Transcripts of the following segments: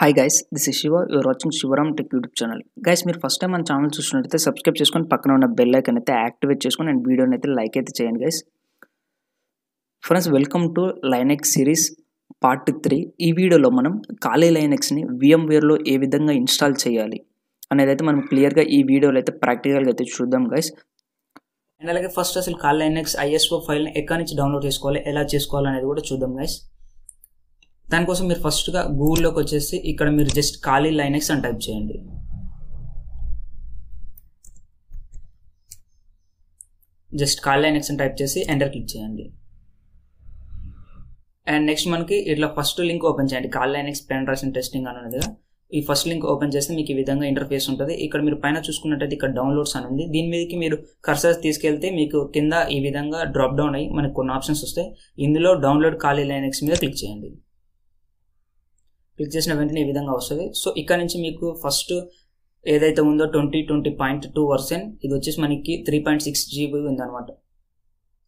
Hi guys, this is Shiva. You're watching Shivaram tech YouTube channel. Guys, మీరు first time మన channel చూస్తున్నట్టయితే subscribe చేసుకొని పక్కన ఉన్న బెల్ ఐకాన్ అయితే యాక్టివేట్ చేసుకొని అండ్ వీడియోని అయితే లైక్ అయితే చేయండి guys. Friends, welcome to Linux series part 3. ఈ వీడియోలో మనం ఖాళీ లైనెక్స్ని VMwareలో ఏ విధంగా ఇన్స్టాల్ చేయాలి అనేది అయితే మనం క్లియర్గా ఈ వీడియోలో అయితే ప్రాక్టికల్గా అయితే చూద్దాం గైస్. అండ్ అలాగే ఫస్ట్ అసలు ఖాళీ లైనెక్స్ ISO ఫైల్ని ఎక్కడి నుంచి డౌన్లోడ్ చేసుకోవాలి, ఎలా చేసుకోవాలి అనేది కూడా చూద్దాం గైస్. దానికోసం మీరు ఫస్ట్గా గూగుల్లోకి వచ్చేసి ఇక్కడ మీరు జస్ట్ ఖాళీ లైనెక్స్ అని టైప్ చేయండి. జస్ట్ ఖాళీ లైనెక్స్ అని టైప్ చేసి ఎంటర్ క్లిక్ చేయండి. అండ్ నెక్స్ట్ మనకి ఇట్లా ఫస్ట్ లింక్ ఓపెన్ చేయండి. ఖాళీ లైనెక్స్ పెనట్రేషన్ టెస్టింగ్ అని ఉన్నదిగా ఈ ఫస్ట్ లింక్ ఓపెన్ చేస్తే మీకు ఈ విధంగా ఇంటర్ఫేస్ ఉంటుంది. ఇక్కడ మీరు పైన చూసుకున్నట్టయితే ఇక్కడ డౌన్లోడ్స్ అని ఉంది. దీని మీదకి మీరు కర్సర్ తీసుకెళ్తే మీకు కింద ఈ విధంగా డ్రాప్ డౌన్ అయ్యి మనకు కొన్ని ఆప్షన్స్ వస్తాయి. ఇందులో డౌన్లోడ్ ఖాళీ లైనెక్స్ మీద క్లిక్ చేయండి. క్లిక్ చేసిన వెంటనే ఈ విధంగా వస్తుంది. సో ఇక్కడ నుంచి మీకు ఫస్ట్ ఏదైతే ఉందో 2020.2 వర్షన్, ఇది వచ్చేసి మనకి 3.6 GB ఉందన్నమాట.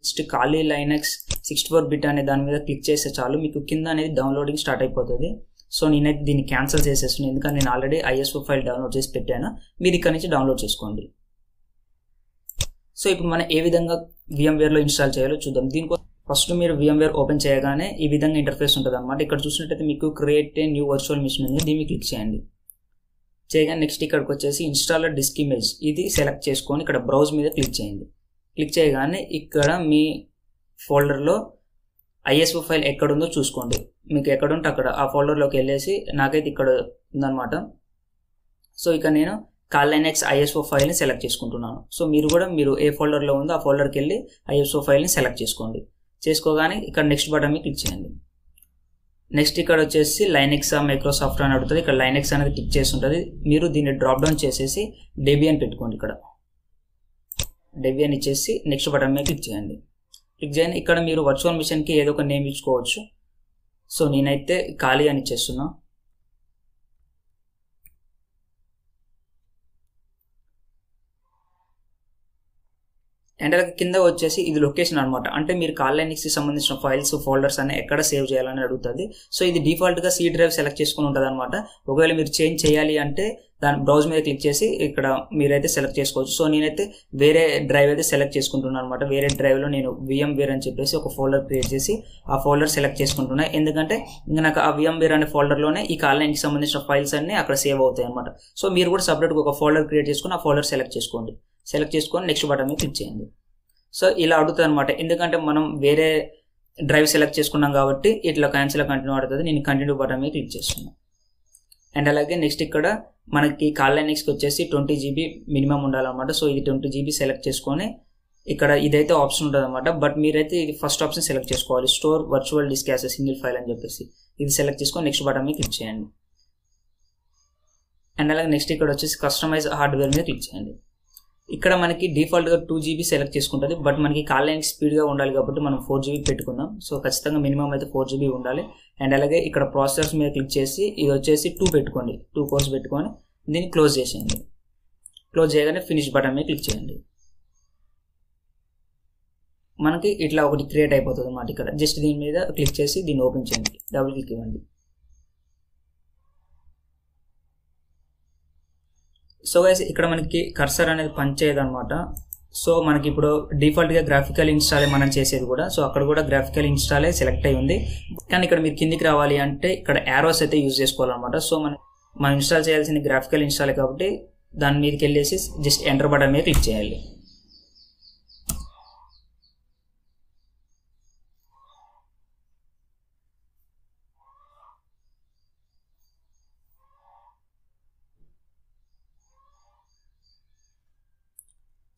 జస్ట్ ఖాళీ లైనెక్స్ 64-bit అనే దాని మీద క్లిక్ చేస్తే చాలు, మీకు కింద అనేది డౌన్లోడింగ్ స్టార్ట్ అయిపోతుంది. సో నేనైతే దీన్ని క్యాన్సిల్ చేసేస్తున్నాను, ఎందుకంటే నేను ఆల్రెడీ ISO ఫైల్ డౌన్లోడ్ చేసి పెట్టాను. మీరు ఇక్కడ నుంచి డౌన్లోడ్ చేసుకోండి. సో ఇప్పుడు మనం ఏ విధంగా VMwareలో ఇన్స్టాల్ చేయాలో చూద్దాం. దీనికోసం ఫస్ట్ మీరు VMware ఓపెన్ చేయగానే ఈ విధంగా ఇంటర్ఫేస్ ఉంటుంది అనమాట. ఇక్కడ చూసినట్టయితే మీకు create a new virtual machine ఉంది, దీన్ని క్లిక్ చేయండి. చేయగానే నెక్స్ట్ ఇక్కడికి వచ్చేసి ఇన్స్టాలర్ డిస్క్ ఇమేజ్ ఇది సెలెక్ట్ చేసుకొని ఇక్కడ బ్రౌజ్ మీద క్లిక్ చేయండి. క్లిక్ చేయగానే ఇక్కడ మీ ఫోల్డర్లో ISO ఫైల్ ఎక్కడుందో చూసుకోండి. మీకు ఎక్కడుంటే అక్కడ ఆ ఫోల్డర్లోకి వెళ్ళేసి నాకైతే ఇక్కడ ఉందన్నమాట. సో ఇక నేను ఖాళీ లైనెక్స్ ISO ఫైల్ని సెలెక్ట్ చేసుకుంటున్నాను. సో మీరు కూడా మీరు ఏ ఫోల్డర్లో ఉందో ఆ ఫోల్డర్కి వెళ్ళి ISO ఫైల్ని సెలెక్ట్ చేసుకోండి. చేసుకోగానే ఇక్కడ నెక్స్ట్ బటన్ మీద క్లిక్ చేయండి. నెక్స్ట్ ఇక్కడ వచ్చేసి లైనెక్స్ మైక్రోసాఫ్ట్ అని అడుగుతుంది. ఇక్కడ లైనెక్స్ అనేది క్లిక్ చేసి ఉంటుంది. మీరు దీన్ని డ్రాప్ డౌన్ చేసేసి డెబియన్ పెట్టుకోండి. ఇక్కడ డెబియన్ ఇచ్చేసి నెక్స్ట్ బటన్ మీద క్లిక్ చేయండి. క్లిక్ చేయండి. ఇక్కడ మీరు వర్చువల్ మిషన్కి ఏదో ఒక నేమ్ ఇచ్చుకోవచ్చు. సో నేనైతే ఖాళీ అని ఇచ్చేస్తున్నా. అండ్ అలాగే కింద వచ్చేసి ఇది లొకేషన్ అనమాట. అంటే మీరు ఖాళీ లైనెక్స్కి సంబంధించిన ఫైల్స్ ఫోల్డర్స్ అన్ని ఎక్కడ సేవ్ చేయాలని అడుగుతుంది. సో ఇది డిఫాల్ట్గా C డ్రైవ్ సెలెక్ట్ చేసుకుని ఉంటుంది అనమాట. ఒకవేళ మీరు చేంజ్ చేయాలి అంటే దాని బ్రౌజ్ మీద క్లిక్ చేసి ఇక్కడ మీరైతే సెలెక్ట్ చేసుకోవచ్చు. సో నేనైతే వేరే డ్రైవ్ అయితే సెలెక్ట్ చేసుకుంటున్నాను అనమాట. వేరే డ్రైవ్లో నేను VMware అని చెప్పేసి ఒక ఫోల్డర్ క్రియేట్ చేసి ఆ ఫోల్డర్ సెలెక్ట్ చేసుకుంటున్నాను. ఎందుకంటే ఇంకా నాకు ఆ VMware అనే ఫోల్డర్లోనే ఈ ఖాళీ లైనెక్స్కి సంబంధించిన ఫైల్స్ అన్ని అక్కడ సేవ్ అవుతాయి అనమాట. సో మీరు కూడా సపరేట్గా ఒక ఫోల్డర్ క్రియేట్ చేసుకుని ఆ ఫోల్డర్ సెలెక్ట్ చేసుకోండి. సెలెక్ట్ చేసుకొని నెక్స్ట్ బటన్ మీద క్లిక్ చేయండి. సో ఇలా అడుగుతుంది అనమాట, ఎందుకంటే మనం వేరే డ్రైవ్ సెలెక్ట్ చేసుకున్నాం కాబట్టి ఇట్లా క్యాన్సిల్ కంటిన్యూ అవుతుంది. నేను కంటిన్యూ బటన్ మీద క్లిక్ చేస్తున్నాను. అండ్ అలాగే నెక్స్ట్ ఇక్కడ మనకి ఖాళీ లైనెక్స్కి వచ్చేసి 20 GB మినిమం ఉండాలన్నమాట. సో ఇది 20 GB సెలెక్ట్ చేసుకొని ఇక్కడ ఇదైతే ఆప్షన్ ఉంటుంది అనమాట. బట్ మీరైతే ఇది ఫస్ట్ ఆప్షన్ సెలెక్ట్ చేసుకోవాలి, store virtual disk as a single file అని చెప్పేసి ఇది సెలెక్ట్ చేసుకొని నెక్స్ట్ బటన్ మీద క్లిక్ చేయండి. అండ్ అలాగే నెక్స్ట్ ఇక్కడ వచ్చేసి కస్టమైజ్ హార్డ్వేర్ మీద క్లిక్ చేయండి. ఇక్కడ మనకి డిఫాల్ట్గా 2 GB సెలెక్ట్ చేసుకుంటుంది. బట్ మనకి ఖాళీ లైనెక్స్ స్పీడ్గా ఉండాలి కాబట్టి మనం 4 GB పెట్టుకుందాం. సో ఖచ్చితంగా మినిమం అయితే 4 GB ఉండాలి. అండ్ అలాగే ఇక్కడ ప్రాసెసర్స్ మీద క్లిక్ చేసి ఇది వచ్చేసి 2 పెట్టుకోండి, 2 కోర్స్ పెట్టుకొని దీన్ని క్లోజ్ చేసేయండి. క్లోజ్ చేయగానే ఫినిష్ బటన్ మీద క్లిక్ చేయండి. మనకి ఇట్లా ఒకటి క్రియేట్ అయిపోతుంది అన్నమాట. ఇక్కడ జస్ట్ దీని మీద క్లిక్ చేసి దీన్ని ఓపెన్ చేయండి, డబుల్ క్లిక్ ఇవ్వండి. సో గైస్, ఇక్కడ మనకి కర్సర్ అనేది పనిచేయదు అనమాట. సో మనకి ఇప్పుడు డిఫాల్ట్గా గ్రాఫికల్ ఇన్స్టాలే మనం చేసేది కూడా. సో అక్కడ కూడా గ్రాఫికల్ ఇన్స్టాలే సెలెక్ట్ అయి ఉంది. కానీ ఇక్కడ మీరు కిందికి రావాలి అంటే ఇక్కడ యారోస్ అయితే యూజ్ చేసుకోవాలన్నమాట. సో మనం ఇన్స్టాల్ చేయాల్సింది గ్రాఫికల్ ఇన్స్టాలే కాబట్టి దాని మీదకి వెళ్ళేసి జస్ట్ ఎంటర్ బటన్ మీద క్లిక్ చేయాలి.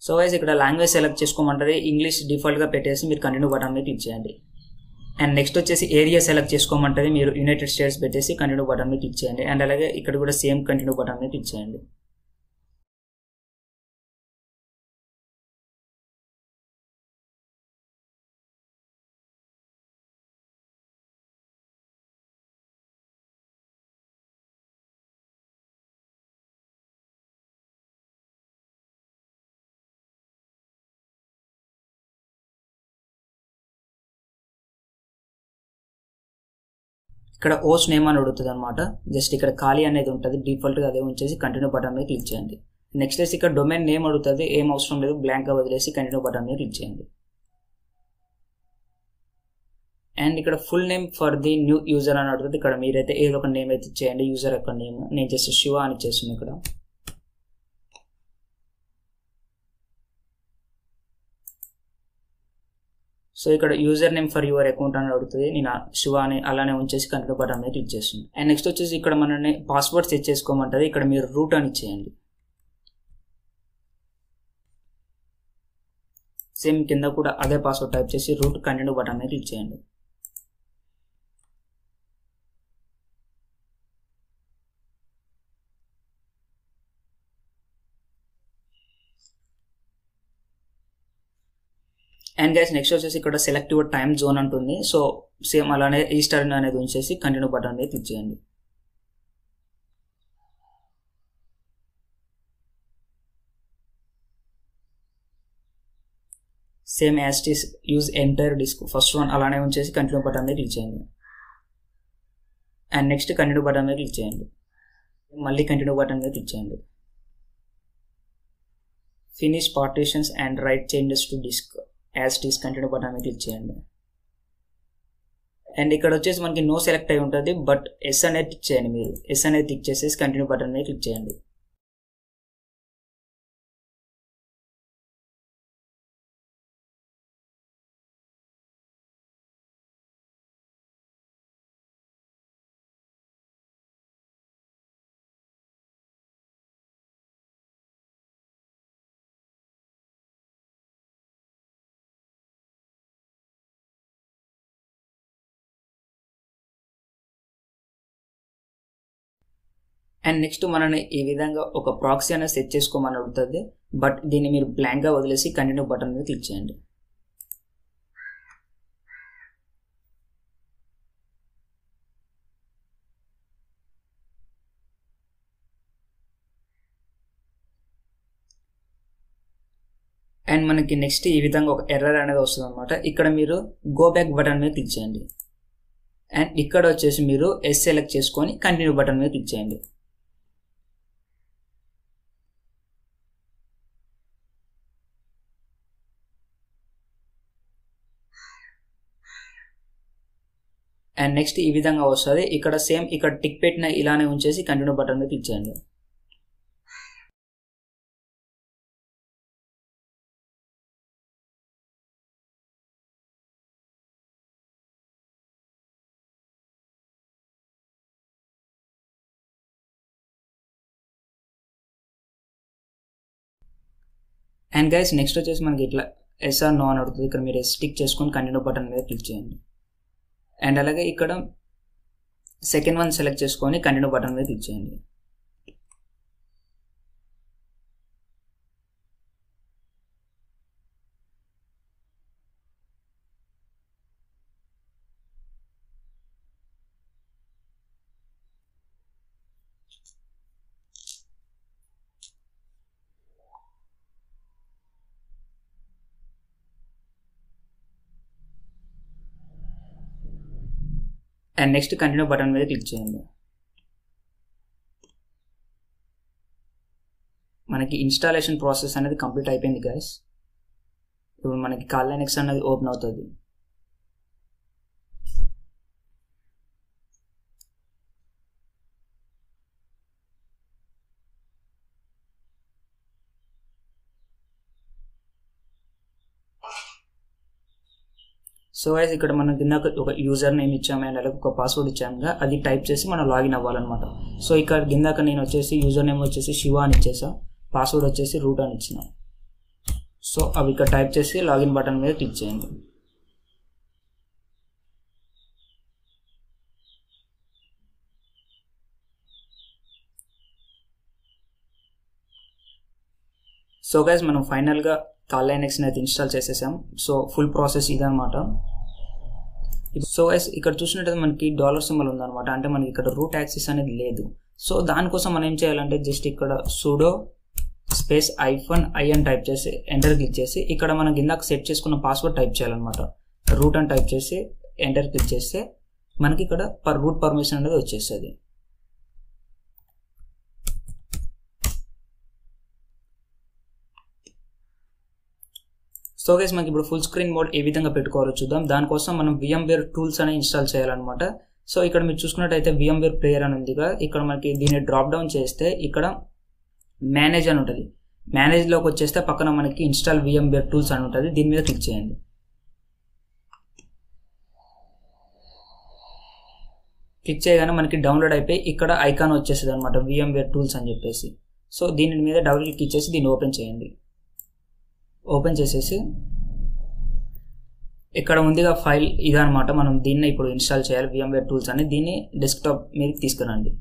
సో గైస్, ఇక్కడ లాంగ్వేజ్ సెలెక్ట్ చేసుకోమంటారు. ఇంగ్లీష్ డిఫాల్ట్గా పెట్టేసి మీరు కంటిన్యూ బటన్ మీద క్లిక్ చేయండి. అండ్ నెక్స్ట్ వచ్చేసి ఏరియా సెలెక్ట్ చేసుకోమంటుంది. మీరు యునైటెడ్ స్టేట్స్ పెట్టేసి కంటిన్యూ బటన్ మీద క్లిక్ చేయండి. అండ్ అలాగే ఇక్కడ కూడా సేమ్ కంటిన్యూ బటన్ మీద క్లిక్ చేయండి. ఇక్కడ హోస్ట్ నేమ్ అని అడుగుతుంది అనమాట. జస్ట్ ఇక్కడ ఖాళీ అనేది ఉంటుంది, డిఫాల్ట్గా అదే ఉంచేసి కంటిన్యూ బటన్ మీద క్లిక్ చేయండి. నెక్స్ట్ వచ్చేసి ఇక్కడ డొమైన్ నేమ్ అడుగుతుంది, ఏం అవసరం లేదు, బ్లాంక్గా వదిలేసి కంటిన్యూ బటన్ మీద క్లిక్ చేయండి. అండ్ ఇక్కడ full name for the new user అని అడుగుతుంది. ఇక్కడ మీరైతే ఏదో ఒక నేమ్ అయితే ఇచ్చేయండి, యూజర్ యొక్క నేమ్. నేను జస్ట్ శివ అని ఇచ్చేస్తున్నాను ఇక్కడ. సో ఇక్కడ user name for your account అని అడుగుతుంది, నేను శివ అని అలానే ఉంచేసి కంటిన్యూ బటన్ మీద క్లిక్ చేస్తున్నాను. అండ్ నెక్స్ట్ వచ్చేసి ఇక్కడ మనల్ని పాస్వర్డ్ సెట్ చేసుకోమంటుంది. ఇక్కడ మీరు రూట్ అని ఇచ్చేయండి. సేమ్ కింద కూడా అదే పాస్వర్డ్ టైప్ చేసి రూట్ కంటిన్యూ బటన్ మీద క్లిక్ చేయండి. అండ్ గైస్ నెక్స్ట్ వచ్చేసి ఇక్కడ సెలెక్ట్ యువర్ టైమ్ జోన్ అంటుంది. సో సేమ్ అలానే ఈస్టర్న్ అనేది ఉంచేసి కంటిన్యూ బటన్ మీద క్లిక్ చేయండి. Same as it is use entire disk first one అలానే ఉంచేసి కంటిన్యూ బటన్ మీద క్లిక్ చేయండి. అండ్ నెక్స్ట్ కంటిన్యూ బటన్ మీద క్లిక్ చేయండి. మళ్ళీ కంటిన్యూ బటన్ మీద క్లిక్ చేయండి. Finish partitions and write changes to disc as it is continue button మీద క్లిక్ చేయండి. అండ్ ఇక్కడ వచ్చేసి మనకి నో సెలెక్ట్ అయి ఉంటుంది, బట్ ఎస్ అనేది క్లిక్ చేయండి. మీరు ఎస్ అనేది క్లిక్ చేసేసి కంటిన్యూ బటన్ మీద క్లిక్ చేయండి. అండ్ నెక్స్ట్ మనల్ని ఈ విధంగా ఒక ప్రాక్సీ అనేది సెట్ చేసుకోమని అడుగుతుంది, బట్ దీన్ని మీరు బ్లాంక్గా వదిలేసి కంటిన్యూ బటన్ మీద క్లిక్ చేయండి. అండ్ మనకి నెక్స్ట్ ఈ విధంగా ఒక ఎర్రర్ అనేది వస్తుంది అనమాట. ఇక్కడ మీరు గో బ్యాక్ బటన్ మీద క్లిక్ చేయండి. అండ్ ఇక్కడ వచ్చేసి మీరు ఎస్ సెలెక్ట్ చేసుకొని కంటిన్యూ బటన్ మీద క్లిక్ చేయండి. అండ్ నెక్స్ట్ ఈ విధంగా వస్తుంది. ఇక్కడ సేమ్ ఇక్కడ టిక్ పెట్టిన ఇలానే ఉంచేసి కంటిన్యూ బటన్ మీద క్లిక్ చేయండి. అండ్ గైస్ నెక్స్ట్ వచ్చేసి మనకి ఇట్లా ఎస్ఆర్ నో అని అడుగుతుంది. ఇక్కడ మీరు స్టిక్ చేసుకొని కంటిన్యూ బటన్ మీద క్లిక్ చేయండి. అండ్ అలాగే ఇక్కడ సెకండ్ వన్ సెలెక్ట్ చేసుకొని కంటిన్యూ బటన్ మీద క్లిక్ చేయండి. అండ్ నెక్స్ట్ కంటిన్యూ బటన్ మీద క్లిక్ చేయండి. మనకి ఇన్స్టాలేషన్ ప్రాసెస్ అనేది కంప్లీట్ అయిపోయింది గైస్. ఇప్పుడు మనకి కాలైనెక్స్ అనేది ఓపెన్ అవుతుంది. సో గైస్ ఇక్కడ మనం కింద ఒక యూజర్ నేమ్ ఇచ్చాము అండ్ అలాగే ఒక పాస్వర్డ్ ఇచ్చాముగా, అది టైప్ చేసి మనం లాగిన్ అవ్వాలన్నమాట. సో ఇక్కడ కిందాక నేను వచ్చేసి యూజర్ నేమ్ వచ్చేసి శివ అని ఇచ్చేసా, పాస్వర్డ్ వచ్చేసి రూట్ అని ఇచ్చిన. సో అవి ఇక్కడ టైప్ చేసి లాగిన్ బటన్ మీద క్లిక్ చేయండి. సో గైస్ మనం ఫైనల్గా కాలైనెక్స్ని అయితే ఇన్స్టాల్ చేసేసాం. సో ఫుల్ ప్రాసెస్ ఇదనమాట. సో గైస్ ఇక్కడ చూసినట్టయితే మనకి డాలర్ సింబల్ ఉందన్నమాట, అంటే మనకి ఇక్కడ రూట్ యాక్సెస్ అనేది లేదు. సో దానికోసం మనం ఏం చేయాలంటే జస్ట్ ఇక్కడ sudo స్పేస్ -i అని టైప్ చేసి ఎంటర్ క్లిక్ చేసి ఇక్కడ మనం ఇందాక సెట్ చేసుకున్న పాస్వర్డ్ టైప్ చేయాలన్నమాట. రూట్ అని టైప్ చేసి ఎంటర్ క్లిక్ చేస్తే మనకి ఇక్కడ రూట్ పర్మిషన్ అనేది వచ్చేస్తుంది. సో గైస్ మనకి ఇప్పుడు ఫుల్ స్క్రీన్ మోడ్ ఏ విధంగా పెట్టుకోవాలో చూద్దాం. దానికోసం మనం VMware టూల్స్ అనేది ఇన్స్టాల్ చేయాలన్నమాట. సో ఇక్కడ మీరు చూసుకున్నట్టయితే VMware ప్లేయర్ అని ఉందిగా, ఇక్కడ మనకి దీన్ని డ్రాప్ డౌన్ చేస్తే ఇక్కడ మేనేజ్ అని ఉంటుంది. మేనేజ్లోకి వచ్చేస్తే పక్కన మనకి ఇన్స్టాల్ VMware టూల్స్ అని ఉంటుంది. దీని మీద క్లిక్ చేయండి. క్లిక్ చేయగానే మనకి డౌన్లోడ్ అయిపోయి ఇక్కడ ఐకాన్ వచ్చేస్తుంది అనమాట, VMware టూల్స్ అని చెప్పేసి. సో దీని మీద డబుల్ క్లిక్ ఇచ్చేసి దీన్ని ఓపెన్ చేయండి. ఓపెన్ చేసేసి ఇక్కడ ఉందిగా ఫైల్ ఇదనమాట, మనం దీన్ని ఇప్పుడు ఇన్స్టాల్ చేయాలి VMware టూల్స్ అని. దీన్ని డెస్క్టాప్ మీదకి తీసుకురండి.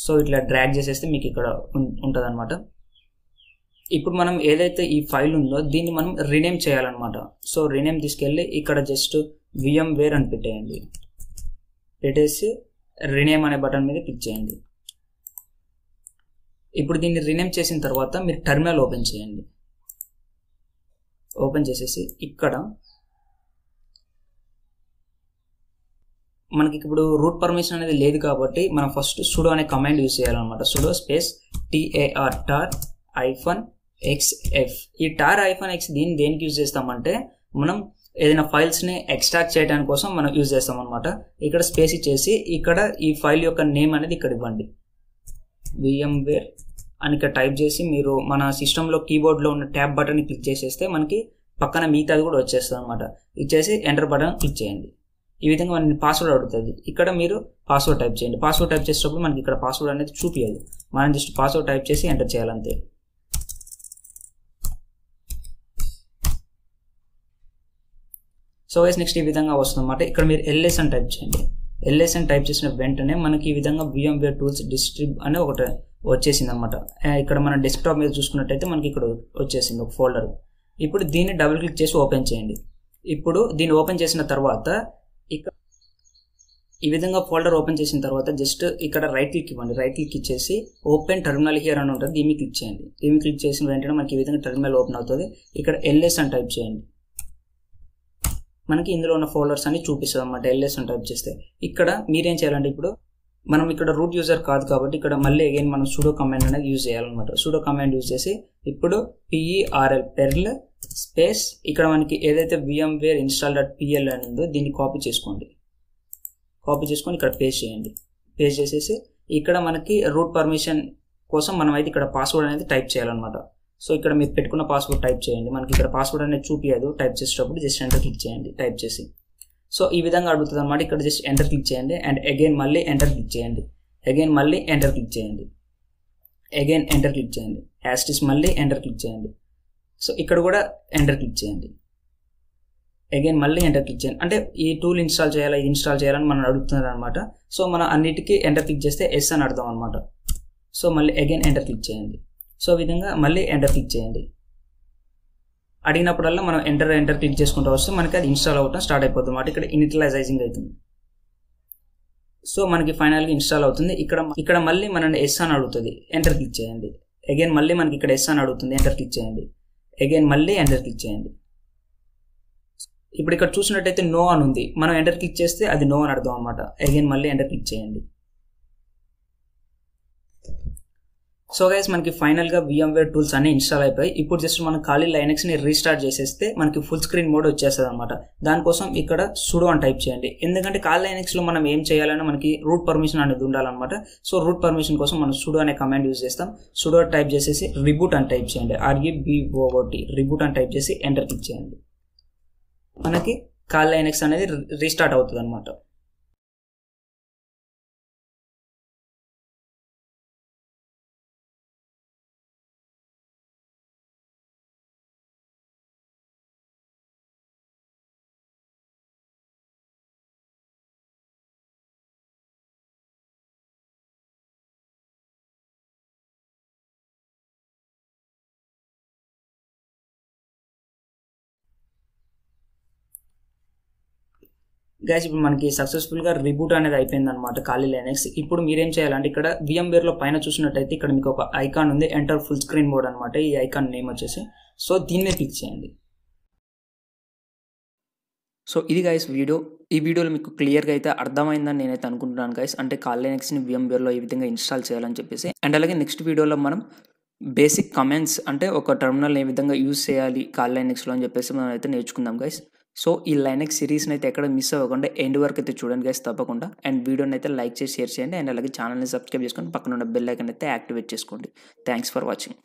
సో ఇట్లా డ్రాగ్ చేసేస్తే మీకు ఇక్కడ ఉంటుంది అనమాట. ఇప్పుడు మనం ఏదైతే ఈ ఫైల్ ఉందో దీన్ని మనం రీనేమ్ చేయాలన్నమాట. సో రీనేమ్ తీసుకెళ్ళి ఇక్కడ జస్ట్ VMware అని పెట్టేయండి. పెట్టేసి రీనేమ్ అనే బటన్ మీద క్లిక్ చేయండి. ఇప్పుడు దీన్ని రీనేమ్ చేసిన తర్వాత మీరు టెర్మినల్ ఓపెన్ చేయండి. ఓపెన్ చేసేసి ఇక్కడ మనకి ఇప్పుడు రూట్ పర్మిషన్ అనేది లేదు కాబట్టి మనం ఫస్ట్ sudo అనే కమాండ్ యూజ్ చేయాలన్నమాట. sudo space tar-xf. ఈ tar-x దీన్ని దేనికి యూజ్ చేస్తామంటే మనం ఏదైనా ఫైల్స్ని ఎక్స్ట్రాక్ట్ చేయడానికి కోసం మనం యూజ్ చేస్తాం అనమాట. ఇక్కడ స్పేస్ ఇచ్చేసి ఇక్కడ ఈ ఫైల్ యొక్క నేమ్ అనేది ఇక్కడ ఇవ్వండి. VMware అని ఇక్కడ టైప్ చేసి మీరు మన సిస్టంలో కీబోర్డ్లో ఉన్న ట్యాబ్ బటన్ని క్లిక్ చేసేస్తే మనకి పక్కన మిగతాది కూడా వచ్చేస్తుంది అనమాట. ఇచ్చేసి ఎంటర్ బటన్ క్లిక్ చేయండి. ఈ విధంగా మనకి పాస్వర్డ్ అడుగుతుంది. ఇక్కడ మీరు పాస్వర్డ్ టైప్ చేయండి. పాస్వర్డ్ టైప్ చేసేటప్పుడు మనకి ఇక్కడ పాస్వర్డ్ అనేది చూపించదు, మనం జస్ట్ పాస్వర్డ్ టైప్ చేసి ఎంటర్ చేయాలంతే. సో గైస్ నెక్స్ట్ ఈ విధంగా వస్తుంది అన్నమాట. ఇక్కడ మీరు LS అని టైప్ చేయండి. LS అని టైప్ చేసిన వెంటనే మనకి ఈ విధంగా VMware టూల్స్ డిస్ట్రిబ్ అనే ఒకటి వచ్చేసింది అనమాట. ఇక్కడ మన డెస్క్టాప్ మీద చూసుకున్నట్టయితే మనకి ఇక్కడ వచ్చేసింది ఒక ఫోల్డర్. ఇప్పుడు దీన్ని డబుల్ క్లిక్ చేసి ఓపెన్ చేయండి. ఇప్పుడు దీన్ని ఓపెన్ చేసిన తర్వాత ఇక్కడ ఈ విధంగా ఫోల్డర్ ఓపెన్ చేసిన తర్వాత జస్ట్ ఇక్కడ రైట్ క్లిక్ ఇవ్వండి. రైట్ క్లిక్ ఇచ్చేసి ఓపెన్ టెర్మినల్ హియర్ అని ఉంటుంది, దీన్ని క్లిక్ చేయండి. దీన్ని క్లిక్ చేసిన వెంటనే మనకి ఈ విధంగా టెర్మినల్ ఓపెన్ అవుతుంది. ఇక్కడ LS అని టైప్ చేయండి. మనకి ఇందులో ఉన్న ఫోల్డర్స్ అన్ని చూపిస్తుంది అన్నమాట LS అని టైప్ చేస్తే. ఇక్కడ మీరేం చేయాలంటే ఇప్పుడు మనం ఇక్కడ రూట్ యూజర్ కాదు కాబట్టి ఇక్కడ మళ్ళీ అగైన్ మనం sudo కమాండ్ అనేది యూజ్ చేయాలన్నమాట. sudo కమాండ్ యూజ్ చేసి ఇప్పుడు perl స్పేస్ ఇక్కడ మనకి ఏదైతే VMware install.pl అని ఉందో దీన్ని కాపీ చేసుకోండి. కాపీ చేసుకొని ఇక్కడ పేస్ట్ చేయండి. పేస్ట్ చేసేసి ఇక్కడ మనకి రూట్ పర్మిషన్ కోసం మనం అయితే ఇక్కడ పాస్వర్డ్ అనేది టైప్ చేయాలన్నమాట. సో ఇక్కడ మీరు పెట్టుకున్న పాస్వర్డ్ టైప్ చేయండి. మనకి ఇక్కడ పాస్వర్డ్ అనేది చూపించదు, టైప్ చేసేటప్పుడు జస్ట్ ఎంటర్ క్లిక్ చేయండి టైప్ చేసి. సో ఈ విధంగా అడుగుతుంది అనమాట. ఇక్కడ జస్ట్ ఎంటర్ క్లిక్ చేయండి అండ్ అగైన్ మళ్ళీ ఎంటర్ క్లిక్ చేయండి. అగైన్ మళ్ళీ ఎంటర్ క్లిక్ చేయండి. అగైన్ ఎంటర్ క్లిక్ చేయండి. యాస్టిస్ మళ్ళీ ఎంటర్ క్లిక్ చేయండి. సో ఇక్కడ కూడా ఎంటర్ క్లిక్ చేయండి. అగైన్ మళ్ళీ ఎంటర్ క్లిక్ చేయండి. అంటే ఈ టూల్ ఇన్స్టాల్ చేయాలా, ఇది ఇన్స్టాల్ చేయాలని మనం అడుగుతున్నారు అనమాట. సో మనం అన్నిటికీ ఎంటర్ క్లిక్ చేస్తే ఎస్ అని అర్థం అనమాట. సో మళ్ళీ అగైన్ ఎంటర్ క్లిక్ చేయండి. సో ఈ విధంగా మళ్ళీ ఎంటర్ క్లిక్ చేయండి. అడిగినప్పుడల్లా మనం ఎంటర్ క్లిక్ చేసుకుంటూ వస్తే మనకి అది ఇన్స్టాల్ అవ్వడం స్టార్ట్ అయిపోతుంది అన్నమాట. ఇక్కడ ఇనిషియలైజింగ్ అవుతుంది. సో మనకి ఫైనల్గా ఇన్స్టాల్ అవుతుంది. ఇక్కడ మళ్ళీ మనల్ని ఎస్ అని అడుగుతుంది, ఎంటర్ క్లిక్ చేయండి. అగైన్ మళ్ళీ మనకి ఇక్కడ ఎస్ అని అడుగుతుంది, ఎంటర్ క్లిక్ చేయండి. అగైన్ మళ్ళీ ఎంటర్ క్లిక్ చేయండి. ఇప్పుడు ఇక్కడ చూసినట్టయితే నో అని ఉంది, మనం ఎంటర్ క్లిక్ చేస్తే అది నో అని అర్థం అనమాట. అగైన్ మళ్ళీ ఎంటర్ క్లిక్ చేయండి. సో గైస్ మనకి ఫైనల్గా VMware టూల్స్ అన్ని ఇన్స్టాల్ అయిపోయి ఇప్పుడు జస్ట్ మనం ఖాళీ లైనక్స్ని రీస్టార్ట్ చేసేస్తే మనకి ఫుల్ స్క్రీన్ మోడ్ వచ్చేస్తుంది అనమాట. దానికోసం ఇక్కడ sudo అని టైప్ చేయండి. ఎందుకంటే ఖాళీ లైనక్స్లో మనం ఏం చేయాలన్నా మనకి రూట్ పర్మిషన్ అనేది ఉండాలన్నమాట. సో రూట్ పర్మిషన్ కోసం మనం sudo అనే కమాండ్ యూజ్ చేస్తాం. sudo టైప్ చేసేసి రిబూట్ అని టైప్ చేయండి. REBOOT రిబూట్ అని టైప్ చేసి ఎంటర్ క్లిక్ చేయండి. మనకి ఖాళీ లైనక్స్ అనేది రీస్టార్ట్ అవుతుంది అనమాట. గైస్ ఇప్పుడు మనకి సక్సెస్ఫుల్గా రిబూట్ అనేది అయిపోయింది అనమాట ఖాళీ లైనక్స్. ఇప్పుడు మీరేం చేయాలంటే ఇక్కడ VMwareలో పైన చూసినట్టయితే ఇక్కడ మీకు ఒక ఐకాన్ ఉంది, ఎంటర్ ఫుల్ స్క్రీన్ మోడ్ అనమాట. ఈ ఐకాన్ నేమ్ వచ్చేసి సో దీన్నే క్లిక్ చేయండి. సో ఇది గైస్ ఈ వీడియోలో మీకు క్లియర్గా అయితే అర్థమైందని నేనైతే అనుకుంటున్నాను గైస్. అంటే కాల్ లైనెక్స్ని VMwareలో ఈ విధంగా ఇన్స్టాల్ చేయాలని చెప్పేసి. అండ్ అలాగే నెక్స్ట్ వీడియోలో మనం బేసిక్ కమెంట్స్ అంటే ఒక టెర్మినల్ ఏ విధంగా యూజ్ చేయాలి కాల్ లైనెక్స్లో అని చెప్పేసి మనం అయితే నేర్చుకుందాం గైస్. సో ఈ లైనెక్స్ సిరీస్ని అయితే ఎక్కడ మిస్ అవ్వకుండా ఎండ్ వరకు అయితే చూడండి గైస్ తప్పకుండా. అండ్ వీడియోని అయితే లైక్ చేసి షేర్ చేయండి. అండ్ అలాగే ఛానల్ని సబ్స్క్రైబ్ చేసుకొని పక్కన ఉన్న బెల్ ఐకాన్ అయితే యాక్టివేట్ చేసుకోండి. Thanks for watching.